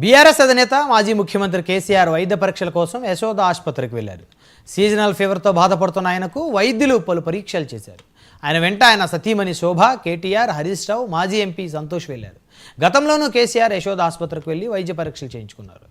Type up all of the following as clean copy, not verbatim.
BRS అధినేత మాజీ ముఖ్యమంత్రి కేసీఆర్ వైద్య పరీక్షల కోసం యశోద ఆసుపత్రికి వెళ్లారు. సీజనల్ ఫీవర్తో బాధపడుతున్న ఆయనకు వైద్యులు పలు పరీక్షలు చేశారు. ఆయన వెంట ఆయన సతీమణి శోభ, కేటీఆర్, హరీష్ రావు, మాజీ ఎంపీ సంతోష్ వెళ్లారు. గతంలోనూ కేసీఆర్ యశోద ఆసుపత్రికి వెళ్లి వైద్య పరీక్షలు చేయించుకున్నారు.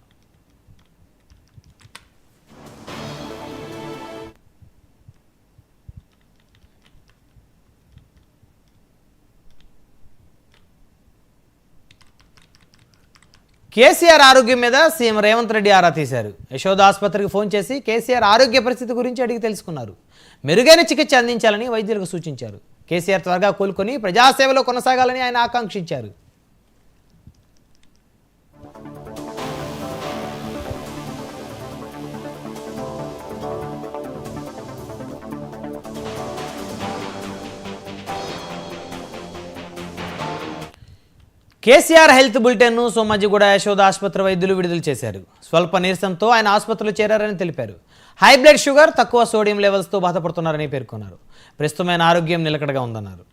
కేసీఆర్ ఆరోగ్యం మీద సీఎం రేవంత్ రెడ్డి ఆరా తీశారు. యశోద ఆసుపత్రికి ఫోన్ చేసి కేసీఆర్ ఆరోగ్య పరిస్థితి గురించి అడిగి తెలుసుకున్నారు. మెరుగైన చికిత్స అందించాలని వైద్యులకు సూచించారు. కేసీఆర్ త్వరగా కోలుకొని ప్రజాసేవలో కొనసాగాలని ఆయన ఆకాంక్షించారు. కేసీఆర్ హెల్త్ బులెటిన్ను సోమాజిగూడ యశోద ఆసుపత్రి వైద్యులు విడుదల చేశారు. స్వల్ప నీరసంతో ఆయన ఆసుపత్రిలో చేరారని తెలిపారు. హై బ్లడ్ షుగర్, తక్కువ సోడియం లెవెల్స్తో బాధపడుతున్నారని పేర్కొన్నారు. ప్రస్తుతమైన ఆరోగ్యం నిలకడగా ఉందన్నారు.